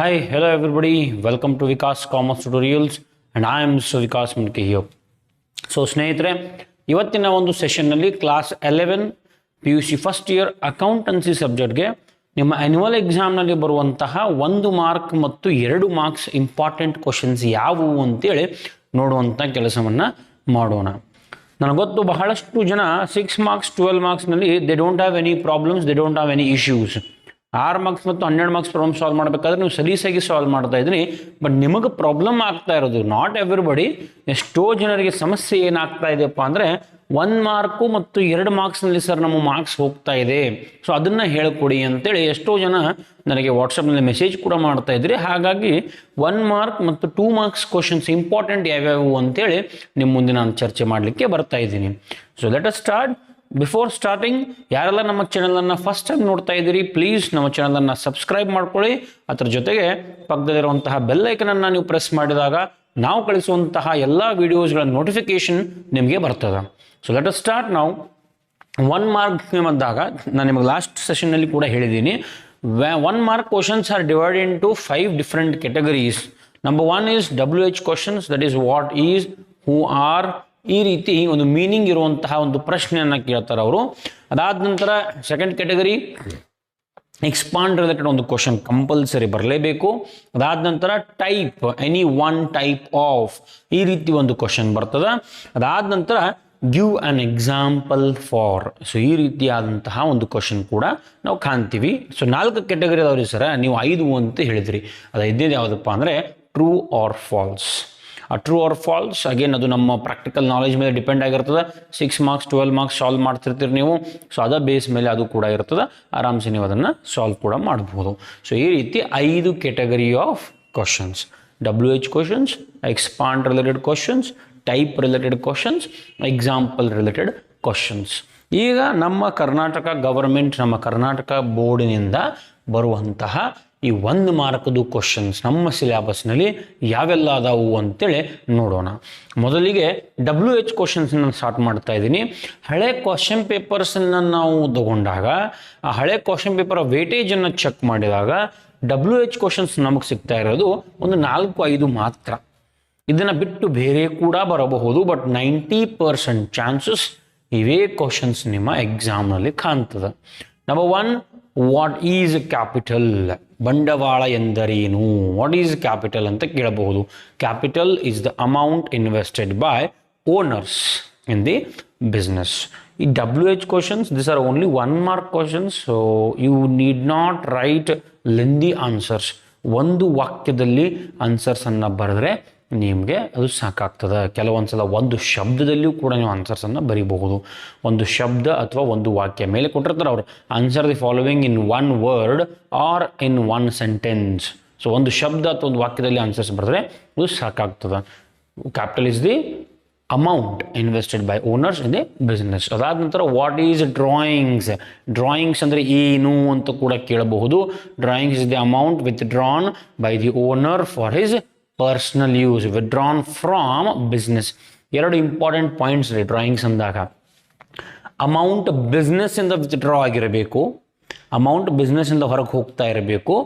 Hi, hello everybody. Welcome to Vikas Commerce Tutorials and I am Mr. Vikas Munke here. So ಸ್ನೇಹಿತರೆ, ಇವತ್ತಿನ ಒಂದು ಸೆಷನ್ನಲ್ಲಿ class 11 PUC first year accountancy ಸಬ್ಜೆಕ್ಟ್ಗೆ ನಿಮ್ಮ annual ಎಕ್ಸಾಮ್ನಲ್ಲಿ ಬರುವಂತಹ 1 mark ಮತ್ತು 2 ಮಾರ್ಕ್ಸ್ ಇಂಪಾರ್ಟೆಂಟ್ ಕ್ವಶನ್ಸ್ ಯಾವುವು ಅಂತೇಳಿ ನೋಡುವಂಥ ಕೆಲಸವನ್ನು ಮಾಡೋಣ. ನನಗೆ ಗೊತ್ತು ಬಹಳಷ್ಟು ಜನ 6 ಮಾರ್ಕ್ಸ್ 12 ಮಾರ್ಕ್ಸ್ನಲ್ಲಿ they don't have any problems, they don't have any issues. 6 marks ಮತ್ತು 12 ಮಾರ್ಕ್ಸ್ ಪ್ರಾಬ್ಲಮ್ ಸಾಲ್ವ್ ಮಾಡಬೇಕಾದ್ರೆ ನೀವು ಸಲೀಸಾಗಿ ಸಾಲ್ವ್ ಮಾಡ್ತಾ ಇದ್ರಿ. ಬಟ್ ನಿಮಗೆ ಪ್ರಾಬ್ಲಮ್ ಆಗ್ತಾ ಇರೋದು ನಾಟ್ ಎವ್ರಿಬಡಿ, ಎಷ್ಟೋ ಜನರಿಗೆ ಸಮಸ್ಯೆ ಏನಾಗ್ತಾ ಇದೆಯಪ್ಪ ಅಂದರೆ 1 ಮಾರ್ಕು ಮತ್ತು 2 ಮಾರ್ಕ್ಸ್ನಲ್ಲಿ ಸರ್ ನಮ್ಮ ಮಾರ್ಕ್ಸ್ ಹೋಗ್ತಾ ಇದೆ, ಸೊ ಅದನ್ನು ಹೇಳ್ಕೊಡಿ ಅಂತೇಳಿ ಎಷ್ಟೋ ಜನ ನನಗೆ ವಾಟ್ಸಪ್ನಲ್ಲಿ ಮೆಸೇಜ್ ಕೂಡ ಮಾಡ್ತಾ ಇದ್ರಿ. ಹಾಗಾಗಿ 1 ಮಾರ್ಕ್ ಮತ್ತು 2 ಮಾರ್ಕ್ಸ್ ಕ್ವಶನ್ಸ್ ಇಂಪಾರ್ಟೆಂಟ್ ಯಾವ್ಯಾವು ಅಂತೇಳಿ ನಿಮ್ಮ ಮುಂದೆ ನಾನು ಚರ್ಚೆ ಮಾಡಲಿಕ್ಕೆ ಬರ್ತಾ ಇದ್ದೀನಿ. So let us start. Before starting, ಯಾರೆಲ್ಲ ನಮ್ಮ ಚಾನಲನ್ನು ಫಸ್ಟ್ ಟೈಮ್ ನೋಡ್ತಾ ಇದ್ದೀರಿ, ಪ್ಲೀಸ್ ನಮ್ಮ ಚಾನಲನ್ನು ಸಬ್ಸ್ಕ್ರೈಬ್ ಮಾಡ್ಕೊಳ್ಳಿ. ಅದರ ಜೊತೆಗೆ ಪಕ್ಕದಲ್ಲಿರುವಂತಹ ಬೆಲ್ ಐಕನನ್ನು ನೀವು ಪ್ರೆಸ್ ಮಾಡಿದಾಗ ನಾವು ಕಳಿಸುವಂತಹ ಎಲ್ಲ ವಿಡಿಯೋಸ್ಗಳ ನೋಟಿಫಿಕೇಶನ್ ನಿಮಗೆ ಬರ್ತದೆ. ಸೊ ಲೆಟ್ ಅಸ್ ಸ್ಟಾರ್ಟ್ ನಾವು. 1 ಮಾರ್ಕ್ ಬಂದಾಗ ನಾನು ನಿಮಗೆ ಲಾಸ್ಟ್ ಸೆಷನ್ನಲ್ಲಿ ಕೂಡ ಹೇಳಿದ್ದೀನಿ, 1 mark questions are divided into 5 different categories. Number 1 is WH questions, that is what is, who are, ಈ ರೀತಿ ಒಂದು ಮೀನಿಂಗ್ ಇರುವಂತಹ ಒಂದು ಪ್ರಶ್ನೆಯನ್ನು ಕೇಳ್ತಾರೆ ಅವರು. ಅದಾದ ನಂತರ ಸೆಕೆಂಡ್ ಕೆಟಗರಿ ಎಕ್ಸ್ಪಾಂಡ್ ರಿಲೇಟೆಡ್ ಒಂದು ಕ್ವಶನ್ ಕಂಪಲ್ಸರಿ ಬರಲೇಬೇಕು. ಅದಾದ ನಂತರ type, any one type of, ಈ ರೀತಿ ಒಂದು ಕ್ವಶನ್ ಬರ್ತದೆ. ಅದಾದ ನಂತರ give an example for, so ಈ ರೀತಿಯಾದಂತಹ ಒಂದು ಕ್ವಶನ್ ಕೂಡ ನಾವು ಕಾಣ್ತೀವಿ. ಸೊ 4 ಕೆಟಗರಿ ಅದಾವ್ರಿ ಸರ, ನೀವು 5 ಅಂತ ಹೇಳಿದ್ರಿ. ಅದು 5ನೇದು ಯಾವುದಪ್ಪ ಅಂದರೆ ಟ್ರೂ ಆರ್ ಫಾಲ್ಸ್. ಆ ಟ್ರೂ ಆರ್ ಫಾಲ್ಸ್ ಅಗೇನ್ ಅದು ನಮ್ಮ ಪ್ರಾಕ್ಟಿಕಲ್ ನಾಲೆಜ್ ಮೇಲೆ ಡಿಪೆಂಡ್ ಆಗಿರ್ತದೆ. 6 ಮಾರ್ಕ್ಸ್ 12 ಮಾರ್ಕ್ಸ್ ಸಾಲ್ವ್ ಮಾಡ್ತಿರ್ತೀರಿ ನೀವು, ಸೊ ಅದ ಬೇಸ್ ಮೇಲೆ ಅದು ಕೂಡ ಇರ್ತದೆ. ಆರಾಮ್ಸೆ ನೀವು ಅದನ್ನು ಸಾಲ್ವ್ ಕೂಡ ಮಾಡ್ಬೋದು. ಸೊ ಈ ರೀತಿ 5 category of questions: WH questions, expand related questions, type related questions, example related questions. ಈಗ ನಮ್ಮ ಕರ್ನಾಟಕ ಗವರ್ಮೆಂಟ್, ನಮ್ಮ ಕರ್ನಾಟಕ ಬೋರ್ಡಿನಿಂದ ಬರುವಂತಹ ಈ 1 ಮಾರ್ಕ್ದು ಕ್ವಶನ್ಸ್ ನಮ್ಮ ಸಿಲೆಬಸ್ನಲ್ಲಿ ಯಾವೆಲ್ಲ ಅದಾವು ಅಂತೇಳಿ ನೋಡೋಣ. ಮೊದಲಿಗೆ WH ಕ್ವಶನ್ಸನ್ನು ಸ್ಟಾರ್ಟ್ ಮಾಡ್ತಾ ಇದ್ದೀನಿ. ಹಳೆ ಕ್ವಶನ್ ಪೇಪರ್ಸನ್ನು ನಾವು ತಗೊಂಡಾಗ ಆ ಹಳೆ ಕ್ವಶನ್ ಪೇಪರ್ ವೇಟೇಜನ್ನು ಚೆಕ್ ಮಾಡಿದಾಗ WH ಕ್ವಶನ್ಸ್ ನಮಗೆ ಸಿಗ್ತಾ ಇರೋದು ಒಂದು 4-5 ಮಾತ್ರ. ಇದನ್ನು ಬಿಟ್ಟು ಬೇರೆ ಕೂಡ ಬರಬಹುದು, ಬಟ್ 90% ಚಾನ್ಸಸ್ ಇವೇ ಕ್ವಶನ್ಸ್ ನಿಮ್ಮ ಎಕ್ಸಾಮ್ನಲ್ಲಿ ಕಾಣ್ತದೆ. ನಂಬರ್ 1, ವಾಟ್ ಈಸ್ ಕ್ಯಾಪಿಟಲ್, ಬಂಡವಾಳ ಎಂದರೇನು? ವಾಟ್ ಈಸ್ ಕ್ಯಾಪಿಟಲ್ ಅಂತ ಕೇಳಬಹುದು. Capital is the amount invested by owners in the business. ಈ WH questions, this are only 1 mark questions, so you need not write lengthy answers. ಒಂದು ವಾಕ್ಯದಲ್ಲಿ ಆನ್ಸರ್ಸನ್ನು ಬರೆದ್ರೆ ನಿಮಗೆ ಅದು ಸಾಕಾಗ್ತದೆ. ಕೆಲವೊಂದು ಸಲ ಒಂದು ಶಬ್ದದಲ್ಲಿಯೂ ಕೂಡ ನೀವು ಆನ್ಸರ್ಸನ್ನು ಬರೀಬಹುದು. ಒಂದು ಶಬ್ದ ಅಥವಾ ಒಂದು ವಾಕ್ಯ ಮೇಲೆ ಕೊಟ್ಟಿರ್ತಾರೆ ಅವರು, answer the following in 1 word or in 1 sentence. So ಒಂದು ಶಬ್ದ ಅಥವಾ ಒಂದು ವಾಕ್ಯದಲ್ಲಿ ಆನ್ಸರ್ಸ್ ಬರೆದ್ರೆ ಅದು ಸಾಕಾಗ್ತದೆ. Capital is the amount invested by owners in the business. ಅದಾದ ನಂತರ ವಾಟ್ ಈಸ್ ಡ್ರಾಯಿಂಗ್ಸ್, ಡ್ರಾಯಿಂಗ್ಸ್ ಅಂದರೆ ಏನು ಅಂತ ಕೂಡ ಕೇಳಬಹುದು. Drawings is the amount with drawn by the owner for his personal use, withdrawn from business. 2 important points ರೀ drawings ಅಂದಾಗ. Amount ಬಿಸ್ನೆಸ್ಸಿಂದ withdraw ಆಗಿರಬೇಕು, ಅಮೌಂಟ್ ಬಿಸ್ನೆಸ್ಸಿಂದ ಹೊರಗೆ ಹೋಗ್ತಾ ಇರಬೇಕು.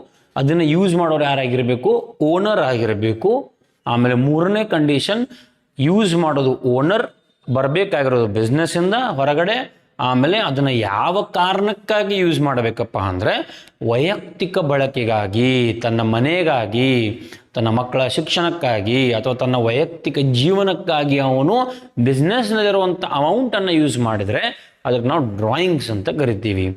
ಅದನ್ನು ಯೂಸ್ ಮಾಡೋರು ಯಾರಾಗಿರಬೇಕು? ಓನರ್ ಆಗಿರಬೇಕು. ಆಮೇಲೆ 3ನೇ ಕಂಡೀಷನ್, ಯೂಸ್ ಮಾಡೋದು ಓನರ್, ಬರಬೇಕಾಗಿರೋದು ಬಿಸ್ನೆಸ್ಸಿಂದ ಹೊರಗಡೆ. ಆಮೇಲೆ ಅದನ್ನು ಯಾವ ಕಾರಣಕ್ಕಾಗಿ ಯೂಸ್ ಮಾಡಬೇಕಪ್ಪ ಅಂದರೆ ವೈಯಕ್ತಿಕ ಬಳಕೆಗಾಗಿ, ತನ್ನ ಮನೆಗಾಗಿ, ತನ್ನ ಮಕ್ಕಳ ಶಿಕ್ಷಣಕ್ಕಾಗಿ ಅಥವಾ ತನ್ನ ವೈಯಕ್ತಿಕ ಜೀವನಕ್ಕಾಗಿ ಅವನು ಬಿಸ್ನೆಸ್ನಲ್ಲಿರುವಂಥ ಅಮೌಂಟನ್ನು ಯೂಸ್ ಮಾಡಿದರೆ ಅದಕ್ಕೆ ನಾವು ಡ್ರಾಯಿಂಗ್ಸ್ ಅಂತ ಕರಿತೀವಿ.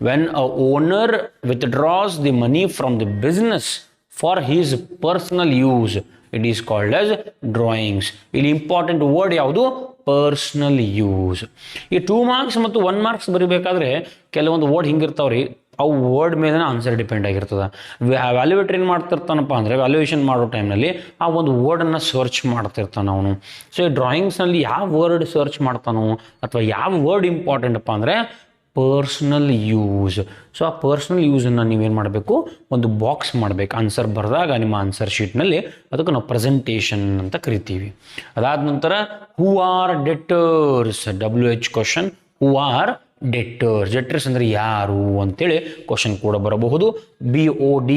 When a owner withdraws the money from the business for his personal use, it is called as drawings. ಇಲ್ಲಿ ಇಂಪಾರ್ಟೆಂಟ್ ವರ್ಡ್ ಯಾವುದು? Personal use. ಈ 2 ಮಾರ್ಕ್ಸ್ ಮತ್ತು 1 ಮಾರ್ಕ್ಸ್ ಬರೀಬೇಕಾದ್ರೆ ಕೆಲವೊಂದು ವರ್ಡ್ ಹಿಂಗಿರ್ತಾವ್ರಿ, ಅವು ವರ್ಡ್ ಮೇಲೆ ಆನ್ಸರ್ ಡಿಪೆಂಡ್ ಆಗಿರ್ತದೆ. ವ್ಯಾಲ್ಯೂಯೇಟರ್ ಏನು ಮಾಡ್ತಿರ್ತಾನಪ್ಪ ಅಂದರೆ ವ್ಯಾಲ್ಯೂಯೇಷನ್ ಮಾಡೋ ಟೈಮ್ನಲ್ಲಿ ಆ ಒಂದು ವರ್ಡನ್ನು ಸರ್ಚ್ ಮಾಡ್ತಿರ್ತಾನೆ ಅವನು. ಸೊ ಈ ಡ್ರಾಯಿಂಗ್ಸ್ನಲ್ಲಿ ಯಾವ ವರ್ಡ್ ಸರ್ಚ್ ಮಾಡ್ತಾನೋ ಅಥವಾ ಯಾವ ವರ್ಡ್ ಇಂಪಾರ್ಟೆಂಟಪ್ಪ ಅಂದರೆ ಪರ್ಸ್ನಲ್ ಯೂಸ್. ಸೊ ಆ ಪರ್ಸ್ನಲ್ ಯೂಸನ್ನು ನೀವೇನು ಮಾಡಬೇಕು? ಒಂದು ಬಾಕ್ಸ್ ಮಾಡಬೇಕು. ಆನ್ಸರ್ ಬರೆದಾಗ ನಿಮ್ಮ ಆನ್ಸರ್ ಶೀಟ್ನಲ್ಲಿ ಅದಕ್ಕೆ ನಾವು ಪ್ರೆಸೆಂಟೇಷನ್ ಅಂತ ಕರಿತೀವಿ. ಅದಾದ ನಂತರ who are debtors, WH question, who are debtors. Debtors ಅಂದರೆ ಯಾರು ಅಂತೇಳಿ ಕ್ವಶನ್ ಕೂಡ ಬರಬಹುದು. BOD,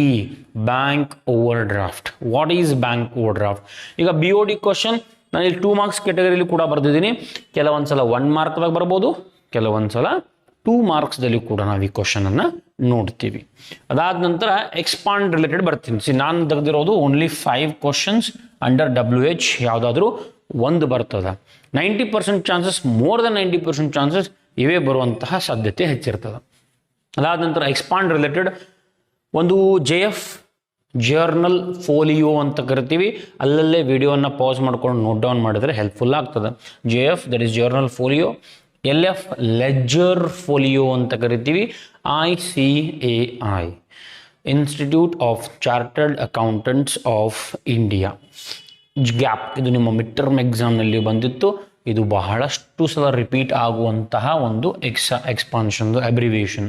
bank over draft. What is bank over draft? ಈಗ BOD ಕ್ವಶನ್ ನಾನು ಇಲ್ಲಿ 2 ಮಾರ್ಕ್ಸ್ ಕ್ಯಾಟಗರಿಯಲ್ಲಿ ಕೂಡ ಬರ್ದಿದ್ದೀನಿ. ಕೆಲವೊಂದ್ಸಲ 1 ಮಾರ್ಕ್ದಾಗ ಬರ್ಬೋದು, ಕೆಲವೊಂದ್ಸಲ 2 ಮಾರ್ಕ್ಸ್ದಲ್ಲಿ ಕೂಡ ನಾವು ಈ ಕ್ವಶನನ್ನು ನೋಡ್ತೀವಿ. ಅದಾದ ನಂತರ ಎಕ್ಸ್ಪಾಂಡ್ ರಿಲೇಟೆಡ್ ಬರ್ತೀನಿ. ನಾನು ತೆಗೆದಿರೋದು ಓನ್ಲಿ 5 ಕ್ವಶನ್ಸ್ ಅಂಡರ್ WH, ಯಾವುದಾದ್ರೂ ಒಂದು ಬರ್ತದೆ. 90% ಚಾನ್ಸಸ್, ಮೋರ್ ದೆನ್ 90% ಚಾನ್ಸಸ್ ಇವೇ ಬರುವಂತಹ ಸಾಧ್ಯತೆ ಹೆಚ್ಚಿರ್ತದೆ. ಅದಾದ ನಂತರ ಎಕ್ಸ್ಪಾಂಡ್ ರಿಲೇಟೆಡ್ ಒಂದು JF ಜರ್ನಲ್ ಫೋಲಿಯೋ ಅಂತ ಕರಿತೀವಿ. ಅಲ್ಲಲ್ಲೇ ವಿಡಿಯೋನ ಪಾಸ್ ಮಾಡ್ಕೊಂಡು ನೋಟ್ ಡೌನ್ ಮಾಡಿದರೆ ಹೆಲ್ಪ್ಫುಲ್ ಆಗ್ತದೆ. JF that is journal folio. LF ledger folio ಅಂತ ಕರಿತೀವಿ. ICAI institute of chartered accountants of India. Gap, ಇದು ನಿಮ್ಮ ಮಿಡ್ ಟರ್ಮ್ ಎಕ್ಸಾಮ್ನಲ್ಲಿ ಬಂದಿತ್ತು. ಇದು ಬಹಳಷ್ಟು ಸಲ ರಿಪೀಟ್ ಆಗುವಂತಹ ಒಂದು expansion abbreviation.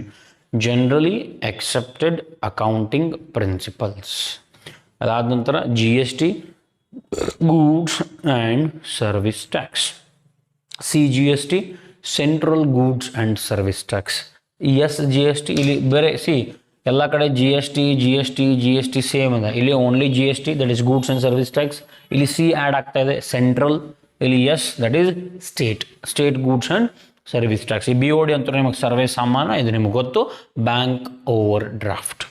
Generally accepted accounting principles. ಅದಾದ ನಂತರ GST, goods and service tax. CGST, central goods and service tax. SGST ಇಲ್ಲಿ ಬೇರೆ, ಎಲ್ಲ ಕಡೆ GST ಸೇಮ್ ಇದೆ. ಇಲ್ಲಿ only GST that is goods and service tax. ಇಲ್ಲಿ C ಆ್ಯಡ್ ಆಗ್ತಾ ಇದೆ, ಸೆಂಟ್ರಲ್. ಇಲ್ಲಿ S that is state goods and service tax. ಈ BOD ಅಂತ ನಿಮಗೆ ಸರ್ವೇ ಸಾಮಾನ್ಯ, ಇದು ನಿಮಗೆ ಗೊತ್ತು. Bank over draft.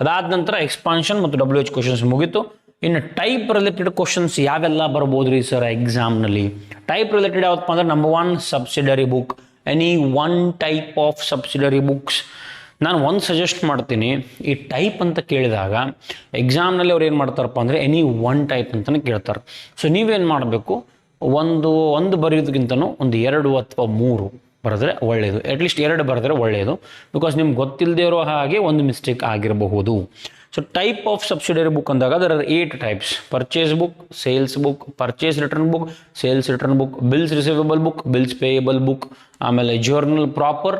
ಅದಾದ ನಂತರ ಎಕ್ಸ್ಪಾನ್ಷನ್ ಮತ್ತು WH ಕ್ವಶನ್ಸ್ ಮುಗೀತು. ಇನ್ನು ಟೈಪ್ ರಿಲೇಟೆಡ್ ಕ್ವಶನ್ಸ್ ಯಾವೆಲ್ಲ ಬರ್ಬೋದು ರೀ ಸರ್ ಎಕ್ಸಾಮ್ನಲ್ಲಿ? ಟೈಪ್ ರಿಲೇಟೆಡ್ ಯಾವತ್ತಪ್ಪ ಅಂದ್ರೆ number 1 subsidiary book. Any 1 type of subsidiary books. ನಾನು ಒಂದು ಸಜೆಸ್ಟ್ ಮಾಡ್ತೀನಿ. ಈ ಟೈಪ್ ಅಂತ ಕೇಳಿದಾಗ ಎಕ್ಸಾಮ್ನಲ್ಲಿ ಅವ್ರು ಏನು ಮಾಡ್ತಾರಪ್ಪ ಅಂದರೆ ಎನಿ 1 ಟೈಪ್ ಅಂತಲೇ ಕೇಳ್ತಾರೆ. ಸೊ ನೀವೇನು ಮಾಡಬೇಕು, ಒಂದು ಬರೆಯೋದಕ್ಕಿಂತನೂ ಒಂದು 2 ಅಥವಾ 3 ಬರೆದ್ರೆ ಒಳ್ಳೆಯದು. ಅಟ್ಲೀಸ್ಟ್ 2 ಬರೆದ್ರೆ ಒಳ್ಳೆಯದು. ಬಿಕಾಸ್ ನಿಮ್ಗೆ ಗೊತ್ತಿಲ್ಲದೆ ಇರೋ ಹಾಗೆ ಒಂದು ಮಿಸ್ಟೇಕ್ ಆಗಿರಬಹುದು. So type of subsidiary book ಅಂದಾಗ there are 8 types. Purchase book, sales book, purchase return book, sales return book, bills receivable book, bills payable book, ಆಮೇಲೆ ಜರ್ನಲ್ ಪ್ರಾಪರ್,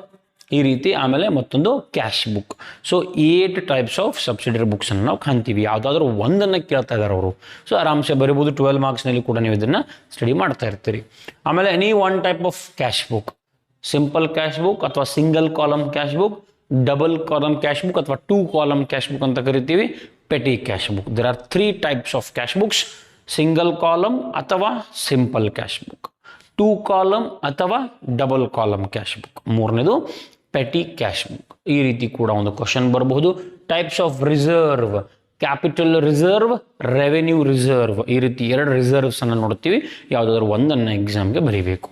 ಈ ರೀತಿ. ಆಮೇಲೆ ಮತ್ತೊಂದು cash book. So 8 types of subsidiary ಬುಕ್ಸನ್ನು ನಾವು ಕಾಣ್ತೀವಿ. ಯಾವುದಾದ್ರೂ ಒಂದನ್ನು ಕೇಳ್ತಾ ಇದ್ದಾರೆ ಅವರು. ಸೊ ಆರಾಮ್ಸೆ ಬರೀಬೋದು. 12 ಮಾರ್ಕ್ಸ್ನಲ್ಲಿ ಕೂಡ ನೀವು ಇದನ್ನು ಸ್ಟಡಿ ಮಾಡ್ತಾ ಇರ್ತೀರಿ. ಆಮೇಲೆ any 1 type of cash book. Simple cash book ಅಥವಾ single column cash book, double column cash book ಅಥವಾ 2 ಕಾಲಮ್ ಕ್ಯಾಶ್ ಬುಕ್ ಅಂತ ಕರಿತೀವಿ. Petty cash book. There are 3 types of cash books. Single column ಅಥವಾ simple cash book, 2 column ಅಥವಾ double column cash book, ಮೂರನೇದು petty cash book. ಈ ರೀತಿ ಕೂಡ ಒಂದು ಕ್ವಶನ್ ಬರಬಹುದು. Types of reserve, capital reserve, revenue reserve, ಈ ರೀತಿ 2 ರಿಸರ್ವ್ಸ್ ಅನ್ನು ನೋಡ್ತೀವಿ. ಯಾವುದಾದ್ರೂ ಒಂದನ್ನು ಎಕ್ಸಾಮ್ಗೆ ಬರೀಬೇಕು.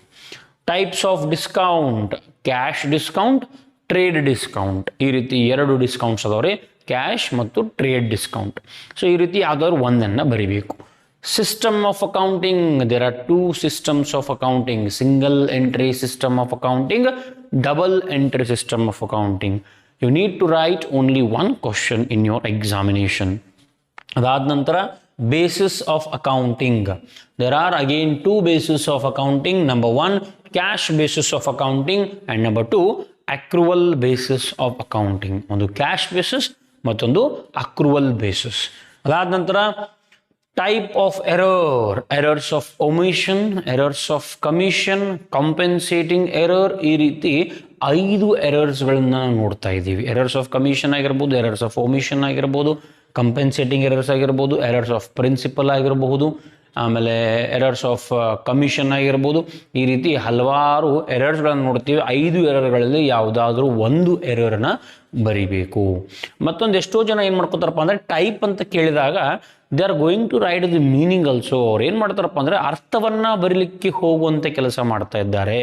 Types of discount, cash discount, trade discount, ಈ ರೀತಿ 2 ಡಿಸ್ಕೌಂಟ್ಸ್ ಅದಾವ್ರಿ, ಕ್ಯಾಶ್ ಮತ್ತು ಟ್ರೇಡ್ ಡಿಸ್ಕೌಂಟ್. ಸೊ ಈ ರೀತಿ ಯಾವುದಾದ್ರು ಒಂದನ್ನು ಬರೀಬೇಕು. System of accounting, there are 2 systems of accounting. Single entry system of accounting, double entry system of accounting. You need to write only 1 question in your examination. ಅದಾದ ನಂತರ basis of accounting. There are again 2 basis of accounting. Number 1 cash basis of accounting and number 2 accrual basis of accounting. ಒಂದು cash basis ಮತ್ತೊಂದು accrual basis. ಅದಾದ ನಂತರ type of error, errors of omission, errors of commission, compensating error, ಈ ರೀತಿ 5 ಎರರ್ಸ್ಗಳನ್ನ ನೋಡ್ತಾ ಇದ್ದೀವಿ. Errors of commission ಆಗಿರ್ಬೋದು, ಎರರ್ಸ್ ಆಫ್ ಒಮಿಷನ್ ಆಗಿರ್ಬೋದು, ಕಂಪೆನ್ಸೇಟಿಂಗ್ ಎರರ್ಸ್ ಆಗಿರ್ಬೋದು, ಎರರ್ಸ್ ಆಫ್ ಪ್ರಿನ್ಸಿಪಲ್ ಆಗಿರಬಹುದು, ಆಮೇಲೆ ಎರರ್ಸ್ ಆಫ್ ಕಮಿಷನ್ ಆಗಿರ್ಬೋದು. ಈ ರೀತಿ ಹಲವಾರು ಎರರ್ಸ್ಗಳನ್ನು ನೋಡ್ತೀವಿ. 5 ಎರರ್ಗಳಲ್ಲಿ ಯಾವುದಾದ್ರೂ ಒಂದು ಎರರ್ನ ಬರಿಬೇಕು. ಮತ್ತೊಂದು ಎಷ್ಟೋ ಜನ ಏನು ಮಾಡ್ಕೋತಾರಪ್ಪ ಅಂದರೆ ಟೈಪ್ ಅಂತ ಕೇಳಿದಾಗ they are going to write the meaning also. ಅವ್ರು ಏನು ಮಾಡ್ತಾರಪ್ಪ ಅಂದರೆ ಅರ್ಥವನ್ನು ಬರೀಲಿಕ್ಕೆ ಹೋಗುವಂಥ ಕೆಲಸ ಮಾಡ್ತಾ ಇದ್ದಾರೆ.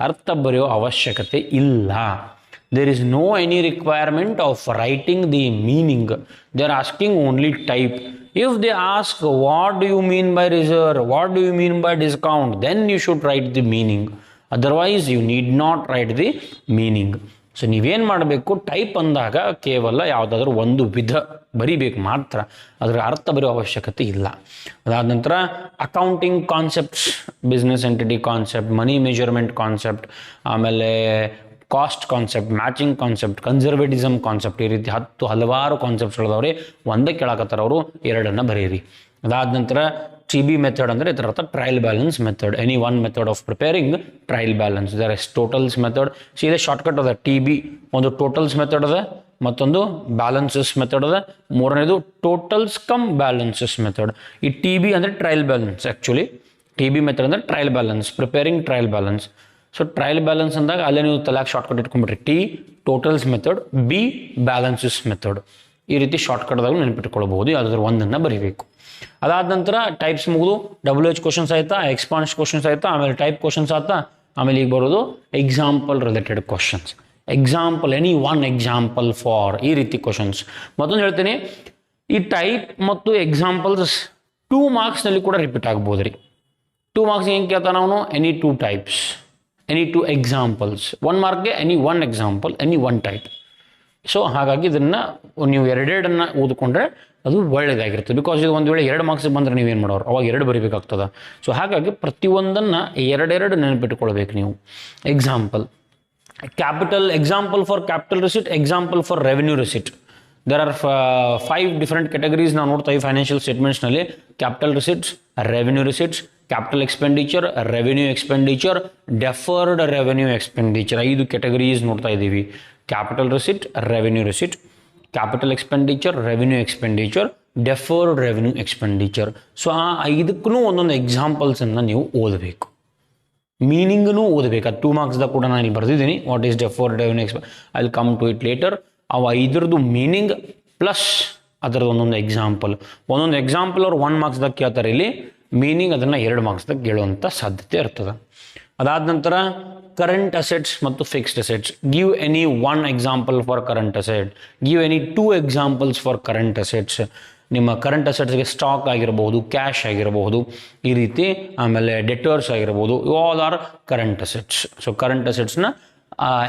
ಅರ್ಥ ಬರೆಯೋ ಅವಶ್ಯಕತೆ ಇಲ್ಲ. There is no any requirement of writing the meaning. They are asking only type. If they ask what do you mean by reserve, what do you mean by discount, then you should write the meaning. Otherwise you need not write the meaning. So ನೀವೇನು ಮಾಡಬೇಕು, type ಅಂದಾಗ ಕೇವಲ ಯಾವುದಾದ್ರೂ ಒಂದು ವಿಧ ಬರಿಬೇಕು ಮಾತ್ರ, ಅದರ ಅರ್ಥ ಬರೆಯೋ ಅವಶ್ಯಕತೆ ಇಲ್ಲ. ಅದಾದ ನಂತರ accounting concepts, business entity concept, money measurement concept, ಆಮೇಲೆ cost concept, matching concept, conservatism concept, ಈ ರೀತಿ ಹಲವಾರು ಕಾನ್ಸೆಪ್ಟ್ಸ್ಗಳದವ್ರಿ. ಒಂದೇ ಕೇಳಕತ್ತಾರ ಅವರು, 2 ಬರೀರಿ. ಅದಾದ ನಂತರ TB ಮೆಥಡ್ ಅಂದರೆ ಇದರ ಅರ್ಥ trial balance method. Any one method of preparing trial balance. There is totals method. ಸೀದಾ ಶಾರ್ಟ್ಕಟ್ ಅದ. TB ಒಂದು ಟೋಟಲ್ಸ್ ಮೆಥಡ್ ಅದ, ಮತ್ತೊಂದು ಬ್ಯಾಲೆನ್ಸಸ್ ಮೆಥಡ್ ಅದ, ಮೂರನೇದು ಟೋಟಲ್ಸ್ ಕಮ್ ಬ್ಯಾಲೆನ್ಸಸ್ ಮೆಥಡ್. ಈ TB ಅಂದರೆ trial balance. Actually TB method ಅಂದರೆ trial balance, preparing trial balance. So trial balance ಅಂದಾಗ ಅಲ್ಲೇ ನೀವು ತಲೆಯಾಗಿ ಶಾರ್ಟ್ಕಟ್ ಇಟ್ಕೊಂಡ್ಬಿಟ್ರಿ. T totals method, B balances method. ಈ ರೀತಿ ಶಾರ್ಟ್ಕಟ್ದಾಗ ನೆನಪಿಟ್ಕೊಳ್ಬಹುದು. ಯಾವುದಾದ್ರೂ ಒಂದನ್ನು ಬರೀಬೇಕು. ಅದಾದ ನಂತರ ಟೈಪ್ಸ್ ಮುಗಿದು WH ಕ್ವಶನ್ಸ್ ಆಯ್ತಾ, ಎಕ್ಸ್ಪಾನ್ಸ್ ಕ್ವಶನ್ಸ್ ಆಯ್ತಾ, ಆಮೇಲೆ ಟೈಪ್ ಕ್ವಶನ್ಸ್ ಆಯ್ತಾ, ಆಮೇಲೆ ಈಗ ಬರೋದು example related questions. Example, any one example for, ಈ ರೀತಿ ಕ್ವಶನ್ಸ್. ಮತ್ತೊಂದು ಹೇಳ್ತೀನಿ, ಈ ಟೈಪ್ ಮತ್ತು ಎಕ್ಸಾಂಪಲ್ಸ್ 2 ಮಾರ್ಕ್ಸ್ನಲ್ಲಿ ಕೂಡ ರಿಪೀಟ್ ಆಗ್ಬೋದು ರೀ. 2 ಮಾರ್ಕ್ಸ್ ಹೆಂಗೆ ಕೇಳ್ತಾನೆ ನಾವು? Any 2 types, any 2 examples. 1 ಮಾರ್ಕ್ಗೆ any 1 example, any 1 type. So ಹಾಗಾಗಿ ಇದನ್ನು ನೀವು ಎರಡೆರಡನ್ನು ಓದ್ಕೊಂಡ್ರೆ ಅದು ಒಳ್ಳೆಯದಾಗಿರುತ್ತೆ. ಬಿಕಾಸ್ ಇದು ಒಂದು ವೇಳೆ 2 ಮಾರ್ಕ್ಸ್ ಬಂದರೆ ನೀವೇನು ಮಾಡೋರು? ಅವಾಗ 2 ಬರೀಬೇಕಾಗ್ತದೆ. ಸೊ ಹಾಗಾಗಿ ಪ್ರತಿಯೊಂದನ್ನು ಎರಡೆರಡು ನೆನಪಿಟ್ಕೊಳ್ಬೇಕು ನೀವು. Example, capital example for capital receipt, example for revenue receipt. There are 5 different categories ನಾವು ನೋಡ್ತಾ ಇದ್ದೀವಿ ಫೈನಾನ್ಷಿಯಲ್ ಸ್ಟೇಟ್ಮೆಂಟ್ಸ್ನಲ್ಲಿ. Capital receipts, revenue receipts, capital expenditure, revenue expenditure, deferred revenue expenditure. 5 categories ನೋಡ್ತಾ ಇದ್ದೀವಿ. Capital receipt, revenue receipt, capital expenditure, revenue expenditure, deferred revenue expenditure. So ಆ 5ಕ್ಕೂ ಒಂದೊಂದು ಎಕ್ಸಾಂಪಲ್ಸನ್ನು ನೀವು ಓದಬೇಕು. ಮೀನಿಂಗನ್ನು ಓದಬೇಕು. ಅದು 2 ಮಾರ್ಕ್ಸ್ದಾಗ ಕೂಡ ನಾನು ಇಲ್ಲಿ ಬರೆದಿದ್ದೀನಿ. What is deferred revenue I will come to it later. ಅವು 5ರದ್ದು ಮೀನಿಂಗ್ ಪ್ಲಸ್ ಅದರದ್ದು ಒಂದೊಂದು ಎಕ್ಸಾಂಪಲ್. ಒಂದೊಂದು ಎಕ್ಸಾಂಪಲ್ ಅವ್ರು 1 ಮಾರ್ಕ್ಸ್ದಾಗ ಕೇಳ್ತಾರೆ. ಇಲ್ಲಿ ಮೀನಿಂಗ್ ಅದನ್ನು 2 ಮಾರ್ಕ್ಸ್ದಾಗ ಕೇಳುವಂಥ ಸಾಧ್ಯತೆ ಇರ್ತದೆ. ಅದಾದ ನಂತರ ಕರೆಂಟ್ ಅಸೆಟ್ಸ್ ಮತ್ತು fixed assets. Give any 1 example for current asset, give any 2 examples for current assets. ನಿಮ್ಮ ಕರೆಂಟ್ ಅಸೆಟ್ಸ್ಗೆ ಸ್ಟಾಕ್ ಆಗಿರಬಹುದು, ಕ್ಯಾಶ್ ಆಗಿರಬಹುದು, ಈ ರೀತಿ. ಆಮೇಲೆ ಡೆಟರ್ಸ್ ಆಗಿರ್ಬೋದು. All are current assets. So current ಅಸೆಟ್ಸ್ನ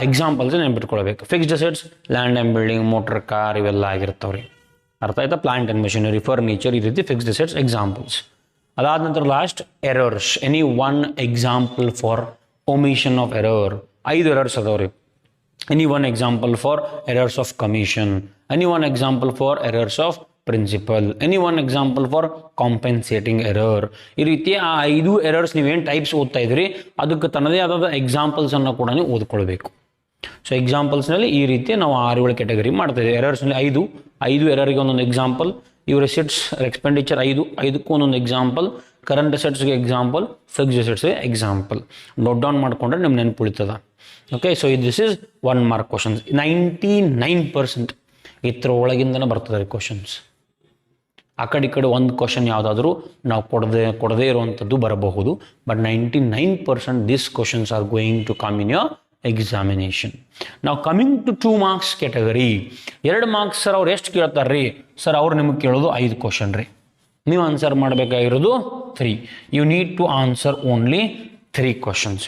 ಎಕ್ಸಾಂಪಲ್ಸ್ ನೆನ್ಪಿಟ್ಕೊಳ್ಬೇಕು. Fixed assets, land and building, motor car ಇವೆಲ್ಲ ಆಗಿರ್ತಾವೆ ರೀ. ಅರ್ಥ ಆಯ್ತಾ? ಪ್ಲಾಂಟ್ ಆ್ಯಂಡ್ ಮೆಷಿನರಿ, ಫರ್ನಿಚರ್, ಈ ರೀತಿ ಫಿಕ್ಸ್ಡ್ ಅಸೆಟ್ಸ್ ಎಕ್ಸಾಂಪಲ್ಸ್. ಅದಾದ ನಂತರ last errors. Any 1 example for omission of error. 5 errors ಅದಾವೆ ರೀ. Any 1 example for errors of commission, any 1 example for errors of principle, any 1 example for compensating error. ಈ ರೀತಿ ಆ 5 errors ನೀವೇನು ಟೈಪ್ಸ್ ಓದ್ತಾ ಇದ್ರಿ ಅದಕ್ಕೆ ತನ್ನದೇ ಆದ ಎಕ್ಸಾಂಪಲ್ಸನ್ನು ಕೂಡ ನೀವು ಓದ್ಕೊಳ್ಬೇಕು. ಸೊ ಎಕ್ಸಾಂಪಲ್ಸ್ನಲ್ಲಿ ಈ ರೀತಿ ನಾವು 6-7 ಕ್ಯಾಟಗರಿ ಮಾಡ್ತಾ ಇದ್ದೀವಿ. ಎರರ್ಸ್ನಲ್ಲಿ 5 ಎರರ್ಗೆ ಒಂದೊಂದು ಎಕ್ಸಾಂಪಲ್. ಇವು ರೆಸಿಟ್ಸ್, ಎಕ್ಸ್ಪೆಂಡಿಚರ್ 5ಕ್ಕೂ ಒಂದೊಂದು ಎಕ್ಸಾಂಪಲ್. ಕರೆಂಟ್ ಅಸೆಟ್ಸ್ಗೆ ಎಕ್ಸಾಂಪಲ್, ಫಿಕ್ಸ್ಡ್ ಅಸೆಟ್ಸ್ಗೆ ಎಕ್ಸಾಂಪಲ್. ನೋಟ್ ಡೌನ್ ಮಾಡಿಕೊಂಡ್ರೆ ನಿಮ್ಗೆ ನೆನಪು ಉಳಿತದ. Okay, so this is 1 mark questions. 99% ಇದ್ರ ಒಳಗಿಂದನೇ ಬರ್ತದೆ ರೀ ಕ್ವಶನ್ಸ್. ಆ ಕಡೆ ಈ ಕಡೆ ಒಂದು ಕ್ವಶನ್ ಯಾವುದಾದ್ರೂ ನಾವು ಕೊಡದೇ ಇರುವಂಥದ್ದು ಬರಬಹುದು. But 99% this questions are going to come in your examination. ನಾವು coming to 2 marks category. 2 marks sir ಅವ್ರು ಎಷ್ಟು ಕೇಳ್ತಾರೆ ರೀ? ಸರ್ ಅವ್ರು ನಿಮಗೆ ಕೇಳೋದು 5 ಕ್ವಶನ್ ರೀ. ನೀವು ಆನ್ಸರ್ ಮಾಡಬೇಕಾಗಿರೋದು 3. You need to answer only 3 questions.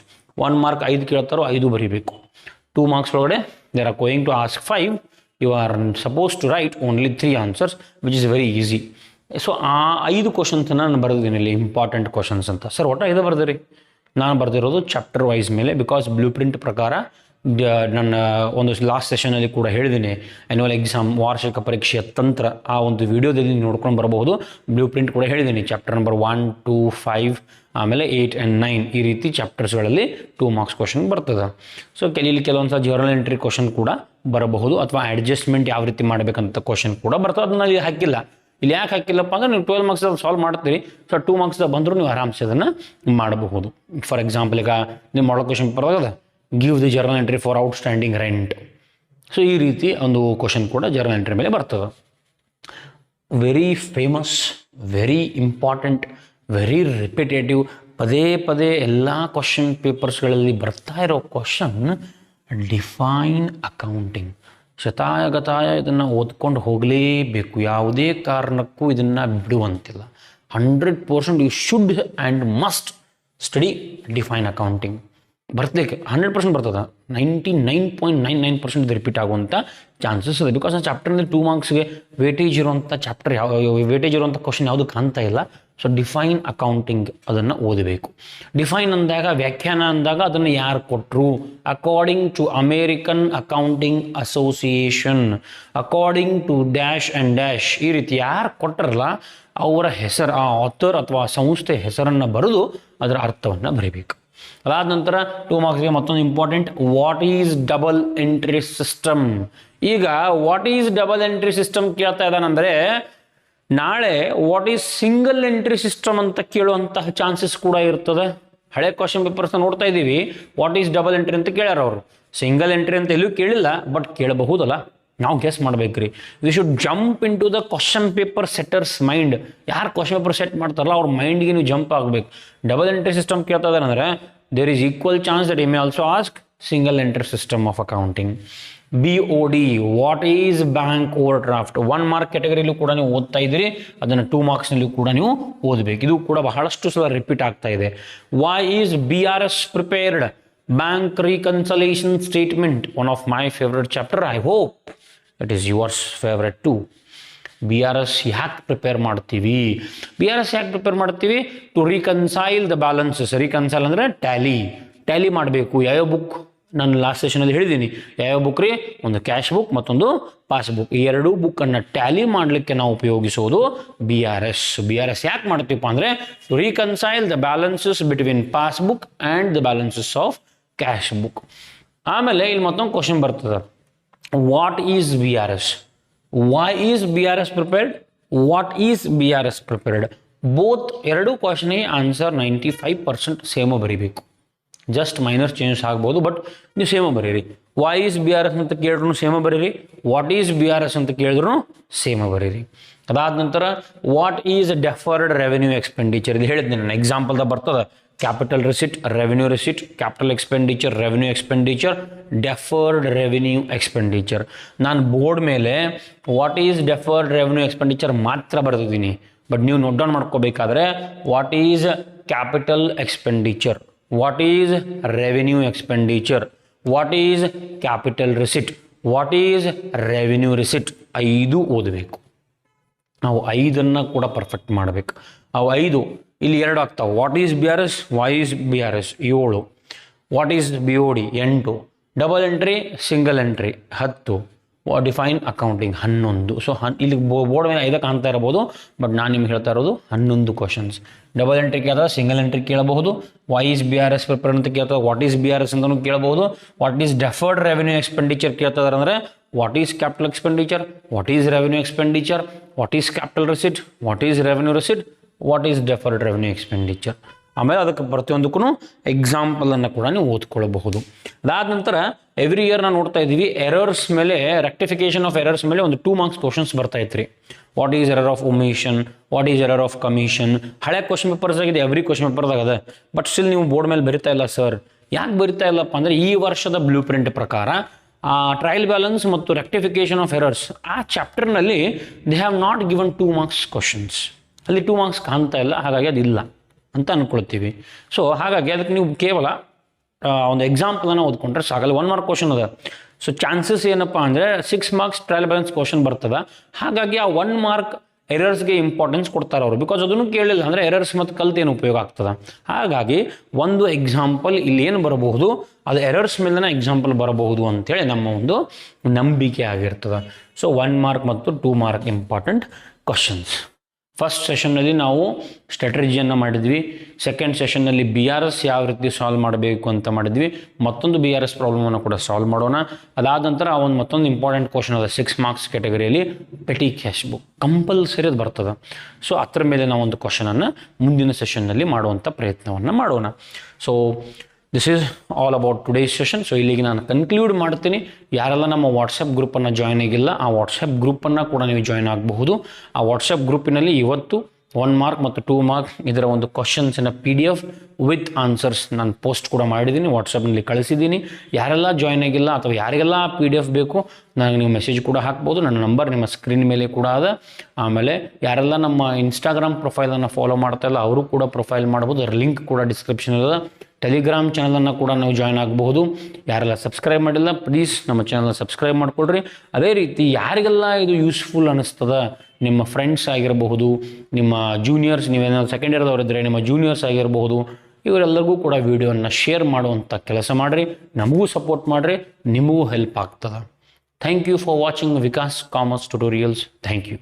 1 mark 5 ಕೇಳ್ತಾರೋ 5 ಬರೀಬೇಕು. 2 ಮಾರ್ಕ್ಸ್ ಒಳಗಡೆ they are going to ask 5. You are suppose to write only 3 answers, which is very easy. So ಆ 5 ಕ್ವಶನ್ಸನ್ನು ನಾನು ಬರೆದಿದ್ದೀನಿ ಇಲ್ಲಿ, ಇಂಪಾರ್ಟೆಂಟ್ ಕ್ವಶನ್ಸ್ ಅಂತ. ಸರ್ ಒಟ್ಟು 5 ಬರ್ದಿರಿ. ನಾನು ಬರೆದಿರೋದು ಚಾಪ್ಟರ್ ವೈಸ್ ಮೇಲೆ. ಬಿಕಾಸ್ ಬ್ಲೂ ಪ್ರಿಂಟ್ ಪ್ರಕಾರ ನನ್ನ ಒಂದು ಲಾಸ್ಟ್ ಸೆಷನಲ್ಲಿ ಕೂಡ ಹೇಳಿದ್ದೀನಿ, ಆ್ಯನ್ಯುವಲ್ ಎಕ್ಸಾಮ್ ವಾರ್ಷಿಕ ಪರೀಕ್ಷೆಯ ತಂತ್ರ ಆ ಒಂದು ವಿಡಿಯೋದಲ್ಲಿ ನೋಡ್ಕೊಂಡು ಬರಬಹುದು. ಬ್ಲೂ ಪ್ರಿಂಟ್ ಕೂಡ ಹೇಳಿದ್ದೀನಿ. ಚಾಪ್ಟರ್ ನಂಬರ್ 1, 2, 5 ಆಮೇಲೆ 8 and 9 ಈ ರೀತಿ ಚಾಪ್ಟರ್ಸ್ಗಳಲ್ಲಿ 2 ಮಾರ್ಕ್ಸ್ ಕ್ವಶನ್ ಬರ್ತದೆ. ಸೊ ಇಲ್ಲಿ ಕೆಲವೊಂದು ಸಲ ಜರ್ನಲ್ ಎಂಟ್ರಿ ಕ್ವಶನ್ ಕೂಡ ಬರಬಹುದು, ಅಥವಾ ಅಡ್ಜಸ್ಟ್ಮೆಂಟ್ ಯಾವ ರೀತಿ ಮಾಡಬೇಕಂತ ಕ್ವಶನ್ ಕೂಡ ಬರ್ತದೆ. ಅದನ್ನ ಇಲ್ಲಿ ಹಾಕಿಲ್ಲ. ಇಲ್ಲಿ ಯಾಕೆ ಹಾಕಿಲ್ಲಪ್ಪ ಅಂದರೆ ನೀವು 12 ಮಾರ್ಕ್ಸ್ ಸಾಲ್ವ್ ಮಾಡ್ತೀರಿ. ಸೊ 2 ಮಾರ್ಕ್ಸ್ ಬಂದರೂ ನೀವು ಆರಾಮ್ಸೆ ಅದನ್ನು ಮಾಡಬಹುದು. ಫಾರ್ ಎಕ್ಸಾಂಪಲ್ ಈಗ ನಿಮ್ಮ ಮಾಡೋ ಕ್ವಶನ್ ಬರೋದ give the journal entry for outstanding rent. So ಈ ರೀತಿ ಒಂದು ಕ್ವಶನ್ ಕೂಡ ಜರ್ನಲ್ ಎಂಟ್ರಿ ಮೇಲೆ ಬರ್ತದೆ. Very famous, very important, very repetitive, ಪದೇ ಪದೇ ಎಲ್ಲ ಕ್ವಶನ್ ಪೇಪರ್ಸ್ಗಳಲ್ಲಿ ಬರ್ತಾ ಇರೋ ಕ್ವಶನ್ ಡಿಫೈನ್ ಅಕೌಂಟಿಂಗ್. ಶತಾಯಗತಾಯ ಇದನ್ನು ಓದ್ಕೊಂಡು ಹೋಗಲೇಬೇಕು. ಯಾವುದೇ ಕಾರಣಕ್ಕೂ ಇದನ್ನು ಬಿಡುವಂತಿಲ್ಲ. 100% you should and must study define accounting. ಬರ್ತಲಿಕ್ಕೆ 100% ಬರ್ತದೆ. 99.99% ಇದು ರಿಪೀಟ್ ಆಗುವಂಥ ಚಾನ್ಸಸ್ ಇದೆ. ಬಿಕಾಸ್ ಆ ಚಾಪ್ಟರ್ನಲ್ಲಿ 2 ಮಾರ್ಕ್ಸ್ಗೆ ವೇಟೇಜ್ ಇರುವಂಥ ಚಾಪ್ಟರ್ ವೇಟೇಜ್ ಇರುವಂಥ ಕ್ವಶನ್ ಯಾವುದು ಕಾಣ್ತಾ ಇಲ್ಲ. ಸೊ ಡಿಫೈನ್ ಅಕೌಂಟಿಂಗ್ ಅದನ್ನು ಓದಬೇಕು. ಡಿಫೈನ್ ಅಂದಾಗ, ವ್ಯಾಖ್ಯಾನ ಅಂದಾಗ ಅದನ್ನು ಯಾರು ಕೊಟ್ಟರು? According to American accounting association, according to dash and dash, ಈ ರೀತಿ ಯಾರು ಕೊಟ್ಟರಲ್ಲ ಅವರ ಹೆಸರು, ಆ ಆಥರ್ ಅಥವಾ ಸಂಸ್ಥೆ ಹೆಸರನ್ನು ಬರೆದು ಅದರ ಅರ್ಥವನ್ನು ಬರೀಬೇಕು. ಅದಾದ ನಂತರ 2 ಮಾರ್ಕ್ಸ್ಗೆ ಮತ್ತೊಂದು important, what is double entry system. ಈಗ what is double entry system ಕೇಳ್ತಾ ಇದ್ದಾನಂದರೆ ನಾಳೆ what is single entry system ಅಂತ ಕೇಳುವಂತಹ ಚಾನ್ಸಸ್ ಕೂಡ ಇರ್ತದೆ. ಹಳೆ ಕ್ವಶನ್ ಪೇಪರ್ಸ್ನ ನೋಡ್ತಾ ಇದ್ದೀವಿ, ವಾಟ್ ಈಸ್ ಡಬಲ್ ಎಂಟ್ರಿ ಅಂತ ಕೇಳ್ಯಾರ ಅವರು. ಸಿಂಗಲ್ ಎಂಟ್ರಿ ಅಂತ ಎಲ್ಲೂ ಕೇಳಿಲ್ಲ, ಬಟ್ ಕೇಳಬಹುದಲ್ಲ, ನಾವು ಗೆಸ್ ಮಾಡ್ಬೇಕ್ರಿ. We should jump into the question paper setters mind. ಯಾರು ಕ್ವಶನ್ ಪೇಪರ್ ಸೆಟ್ ಮಾಡ್ತಾರಲ್ಲ ಅವ್ರ ಮೈಂಡ್ಗೆ ನೀವು ಜಂಪ್ ಆಗಬೇಕು. ಡಬಲ್ ಎಂಟ್ರಿ ಸಿಸ್ಟಮ್ ಕೇಳ್ತಾ ಇದ್ದಾರೆ ಅಂದರೆ there is equal chance that you may also ask single entry system of accounting. BOD, what is bank overdraft. 1 mark ಕ್ಯಾಟಗರಿಯಲ್ಲೂ ಕೂಡ ನೀವು ಓದ್ತಾ ಇದ್ದೀರಿ, ಅದನ್ನು 2 ಮಾರ್ಕ್ಸ್ನಲ್ಲಿ ಕೂಡ ನೀವು ಓದಬೇಕು. ಇದು ಕೂಡ ಬಹಳಷ್ಟು ಸಲ ರಿಪೀಟ್ ಆಗ್ತಾ ಇದೆ. Why is BRS prepared, bank reconciliation statement, one of my favourite chapter. I hope that is yours favourite too. BRS ಯಾಕೆ ಪ್ರಿಪೇರ್ ಮಾಡ್ತೀವಿ? BRS ಯಾಕೆ ಪ್ರಿಪೇರ್ ಮಾಡ್ತೀವಿ? To reconcile the balances. Reconcile ಅಂದರೆ ಟ್ಯಾಲಿ ಮಾಡಬೇಕು. ಯಾವ್ಯಾವ ಬುಕ್ ನಾನು ಲಾಸ್ಟ್ ಸೆಷನಲ್ಲಿ ಹೇಳಿದ್ದೀನಿ, ಯಾವ್ಯಾವ ಬುಕ್ ರೀ? ಒಂದು ಕ್ಯಾಶ್ ಬುಕ್, ಮತ್ತೊಂದು ಪಾಸ್ಬುಕ್. ಈ ಎರಡೂ ಬುಕ್ಕನ್ನು ಟ್ಯಾಲಿ ಮಾಡಲಿಕ್ಕೆ ನಾವು ಉಪಯೋಗಿಸೋದು BRS. BRS ಯಾಕೆ ಮಾಡ್ತೀವಪ್ಪ ಅಂದರೆ to reconcile the balances between passbook and the balances of cash book. ಆಮೇಲೆ ಇಲ್ಲಿ ಮತ್ತೊಂದು ಕ್ವಶನ್ ಬರ್ತದೆ, what is BRS? Why is BRS prepared? What is BRS prepared? Both ಎರಡೂ ಕ್ವಶನಿಗೆ ಆನ್ಸರ್ 95% ಸೇಮ ಬರೀಬೇಕು. ಜಸ್ಟ್ ಮೈನರ್ ಚೇಂಜಸ್ ಆಗ್ಬೋದು, ಬಟ್ ನೀವು ಸೇಮ ಬರೀರಿ. ವೈ ಈಸ್ BRS ಅಂತ ಕೇಳಿದ್ರು ಸೇಮ ಬರೀರಿ, ವಾಟ್ ಈಸ್ BRS ಅಂತ ಕೇಳಿದ್ರು ಸೇಮ ಬರೀರಿ. ಅದಾದ ನಂತರ what is deferred revenue expenditure. ಇದು ಹೇಳಿದ್ದೆ ನಾನು, ಎಕ್ಸಾಂಪಲ್ದಾಗ ಬರ್ತದೆ. Capital receipt, revenue receipt, capital expenditure, revenue expenditure, deferred revenue expenditure. ನಾನು ಬೋರ್ಡ್ ಮೇಲೆ what is deferred revenue expenditure ಮಾತ್ರ ಬರೆದಿದ್ದೀನಿ, ಬಟ್ ನೀವು ನೋಟ್ ಡೌನ್ ಮಾಡ್ಕೋಬೇಕಾದ್ರೆ what is capital expenditure, what is revenue expenditure, what is capital receipt, what is revenue receipt, 5 ಓದಬೇಕು. ನಾವು 5 ಕೂಡ perfect ಮಾಡಬೇಕು. ಅವು 5 ಇಲ್ಲಿ 2 ಆಗ್ತಾವೆ. What is BRS, why is BRS 7, what is BOD 8, double entry single entry 10, define accounting 11. So ಇಲ್ಲಿ board ಮೇಲೆ 5 ಕಾಣ್ತಾ ಇರಬಹುದು, ಬಟ್ ನಾನು ನಿಮ್ಗೆ ಹೇಳ್ತಾ ಇರೋದು 11 ಕ್ವಶನ್ಸ್. ಡಬಲ್ ಎಂಟ್ರಿ ಕೇಳಿದ್ರೆ ಸಿಂಗಲ್ ಎಂಟ್ರಿ ಕೇಳಬಹುದು, ವೈ ಈಸ್ BRS ಪ್ರಿಪೇರ್ ಅಂತ ಕೇಳ್ತಾರೆ, ವಾಟ್ ಈಸ್ BRS ಅಂತಲೂ ಕೇಳಬಹುದು, what is deferred revenue expenditure ಕೇಳ್ತಾ ಇದ್ದಾರೆ ಅಂದರೆ what is capital expenditure, what is revenue expenditure, what is capital receipt, what is revenue receipt, what is deferred revenue expenditure. ಆಮೇಲೆ ಅದಕ್ಕೆ ಪ್ರತಿಯೊಂದಕ್ಕೂ ಎಕ್ಸಾಂಪಲನ್ನು ಕೂಡ ನೀವು ಓದ್ಕೊಳ್ಳಬಹುದು. ಅದಾದ ನಂತರ ಎವ್ರಿ ಇಯರ್ ನಾವು ನೋಡ್ತಾ ಇದ್ದೀವಿ ಎರರ್ಸ್ ಮೇಲೆ, ರೆಕ್ಟಿಫಿಕೇಶನ್ ಆಫ್ ಎರರ್ಸ್ ಮೇಲೆ ಒಂದು 2 ಮಾರ್ಕ್ಸ್ ಕ್ವಶನ್ಸ್ ಬರ್ತಾ ಇತ್ತು. What is error of omission, what is error of commission. ಹಳೆ ಕ್ವಶನ್ ಪೇಪರ್ಸ್ ಆಗಿದೆ, ಎವ್ರಿ ಕ್ವಶನ್ ಪೇಪರ್ದಾಗ ಅದ, ಬಟ್ ಸ್ಟಿಲ್ ನೀವು ಬೋರ್ಡ್ ಮೇಲೆ ಬರಿತಾ ಇಲ್ಲ ಸರ್. ಯಾಕೆ ಬರಿತಾ ಇಲ್ಲಪ್ಪ ಅಂದರೆ ಈ ವರ್ಷದ ಬ್ಲೂ ಪ್ರಿಂಟ್ ಪ್ರಕಾರ ಟ್ರಯಲ್ ಬ್ಯಾಲೆನ್ಸ್ ಮತ್ತು ರೆಕ್ಟಿಫಿಕೇಶನ್ ಆಫ್ ಎರರ್ಸ್ ಆ ಚಾಪ್ಟರ್ನಲ್ಲಿ they have not given 2 marks questions. ಅಲ್ಲಿ 2 ಮಾರ್ಕ್ಸ್ ಕಾಣ್ತಾ ಇಲ್ಲ, ಹಾಗಾಗಿ ಅದಿಲ್ಲ ಅಂತ ಅಂದ್ಕೊಳ್ತೀವಿ. ಸೊ ಹಾಗಾಗಿ ಅದಕ್ಕೆ ನೀವು ಕೇವಲ ಒಂದು ಎಕ್ಸಾಂಪಲನ್ನು ಓದ್ಕೊಂಡ್ರೆ ಸಾಕಲ್ಲ. 1 ಮಾರ್ಕ್ ಕ್ವಶನ್ ಅದ. ಸೊ ಚಾನ್ಸಸ್ ಏನಪ್ಪ ಅಂದರೆ 6 ಮಾರ್ಕ್ಸ್ ಟ್ರಯಲ್ ಬ್ಯಾಲೆನ್ಸ್ ಕ್ವಶನ್ ಬರ್ತದೆ. ಹಾಗಾಗಿ ಆ 1 ಮಾರ್ಕ್ ಎರರ್ಸ್ಗೆ ಇಂಪಾರ್ಟೆನ್ಸ್ ಕೊಡ್ತಾರೆ ಅವರು, ಬಿಕಾಸ್ ಅದನ್ನು ಕೇಳಿಲ್ಲ ಅಂದರೆ ಎರರ್ಸ್ ಮತ್ತು ಕಲ್ತೇನು ಉಪಯೋಗ ಆಗ್ತದೆ. ಹಾಗಾಗಿ ಒಂದು ಎಕ್ಸಾಂಪಲ್ ಇಲ್ಲಿ ಏನು ಬರಬಹುದು, ಅದು ಎರರ್ಸ್ ಮೇಲಿನ ಎಕ್ಸಾಂಪಲ್ ಬರಬಹುದು ಅಂತೇಳಿ ನಮ್ಮ ಒಂದು ನಂಬಿಕೆ ಆಗಿರ್ತದೆ. ಸೊ 1 ಮಾರ್ಕ್ ಮತ್ತು 2 ಮಾರ್ಕ್ ಇಂಪಾರ್ಟೆಂಟ್ ಕ್ವಶನ್ಸ್. ಫಸ್ಟ್ ಸೆಷನ್ನಲ್ಲಿ ನಾವು ಸ್ಟ್ರಾಟಜಿಯನ್ನು ಮಾಡಿದ್ವಿ. ಸೆಕೆಂಡ್ ಸೆಷನ್ನಲ್ಲಿ BRS ಯಾವ ರೀತಿ ಸಾಲ್ವ್ ಮಾಡಬೇಕು ಅಂತ ಮಾಡಿದ್ವಿ. ಮತ್ತೊಂದು BRS ಪ್ರಾಬ್ಲಮನ್ನು ಕೂಡ ಸಾಲ್ವ್ ಮಾಡೋಣ. ಅದಾದ ನಂತರ ಒಂದು ಮತ್ತೊಂದು ಇಂಪಾರ್ಟೆಂಟ್ ಕ್ವಶನ್ ಅದ 6 ಮಾರ್ಕ್ಸ್ ಕ್ಯಾಟಗರಿಯಲ್ಲಿ, ಪೆಟಿ ಕ್ಯಾಶ್ ಬುಕ್ ಕಂಪಲ್ಸರಿ ಅದು ಬರ್ತದೆ. ಸೊ ಅದರ ಮೇಲೆ ನಾವು ಒಂದು ಕ್ವಶನನ್ನು ಮುಂದಿನ ಸೆಷನ್ನಲ್ಲಿ ಮಾಡುವಂಥ ಪ್ರಯತ್ನವನ್ನು ಮಾಡೋಣ. So this is all about today's session. So ಇಲ್ಲಿಗೆ ನಾನು ಕನ್ಕ್ಲೂಡ್ ಮಾಡ್ತೀನಿ. ಯಾರೆಲ್ಲ ನಮ್ಮ ವಾಟ್ಸಪ್ ಗ್ರೂಪನ್ನು ಜಾಯ್ನ್ ಆಗಿಲ್ಲ, ಆ ವಾಟ್ಸಪ್ ಗ್ರೂಪನ್ನು ಕೂಡ ನೀವು ಜಾಯ್ನ್ ಆಗಬಹುದು. ಆ ವಾಟ್ಸಪ್ ಗ್ರೂಪಿನಲ್ಲಿ ಇವತ್ತು 1 ಮಾರ್ಕ್ ಮತ್ತು 2 ಮಾರ್ಕ್ ಇದರ ಒಂದು ಕ್ವಶನ್ಸಿನ PDF ವಿತ್ ಆನ್ಸರ್ಸ್ ನಾನು ಪೋಸ್ಟ್ ಕೂಡ ಮಾಡಿದ್ದೀನಿ, ವಾಟ್ಸಪ್ನಲ್ಲಿ ಕಳಿಸಿದ್ದೀನಿ. ಯಾರೆಲ್ಲ ಜಾಯ್ನ್ ಆಗಿಲ್ಲ ಅಥವಾ ಯಾರಿಗೆಲ್ಲ PDF ಬೇಕು ನನಗೆ ನೀವು ಮೆಸೇಜ್ ಕೂಡ ಹಾಕ್ಬೋದು. ನನ್ನ ನಂಬರ್ ನಿಮ್ಮ ಸ್ಕ್ರೀನ್ ಮೇಲೆ ಕೂಡ ಅದ. ಆಮೇಲೆ ಯಾರೆಲ್ಲ ನಮ್ಮ ಇನ್ಸ್ಟಾಗ್ರಾಮ್ ಪ್ರೊಫೈಲನ್ನು ಫಾಲೋ ಮಾಡ್ತಾ ಇಲ್ಲ ಅವರು ಕೂಡ ಪ್ರೊಫೈಲ್ ಮಾಡ್ಬೋದು. ಅದರ ಲಿಂಕ್ ಕೂಡ ಡಿಸ್ಕ್ರಿಪ್ಷನ್ ಇದೆ. ಟೆಲಿಗ್ರಾಮ್ ಚಾನಲನ್ನು ಕೂಡ ನೀವು ಜಾಯ್ನ್ ಆಗಬಹುದು. ಯಾರೆಲ್ಲ ಸಬ್ಸ್ಕ್ರೈಬ್ ಮಾಡಿಲ್ಲ ಪ್ಲೀಸ್ ನಮ್ಮ ಚಾನಲ್ ಸಬ್ಸ್ಕ್ರೈಬ್ ಮಾಡಿಕೊಡ್ರಿ. ಅದೇ ರೀತಿ ಯಾರಿಗೆಲ್ಲ ಇದು ಯೂಸ್ಫುಲ್ ಅನ್ನಿಸ್ತದ, ನಿಮ್ಮ ಫ್ರೆಂಡ್ಸ್ ಆಗಿರಬಹುದು, ನಿಮ್ಮ ಜೂನಿಯರ್ಸ್, ನೀವೇನಾದ್ರು ಸೆಕೆಂಡ್ ಇಯರ್ದವರಿದ್ದರೆ ನಿಮ್ಮ ಜೂನಿಯರ್ಸ್ ಆಗಿರಬಹುದು, ಇವರೆಲ್ಲರಿಗೂ ಕೂಡ ವಿಡಿಯೋನ ಶೇರ್ ಮಾಡುವಂಥ ಕೆಲಸ ಮಾಡಿರಿ. ನಮಗೂ ಸಪೋರ್ಟ್ ಮಾಡಿರಿ, ನಿಮಗೂ ಹೆಲ್ಪ್ ಆಗ್ತದೆ. Thank you for watching Vikas commerce tutorials. Thank you.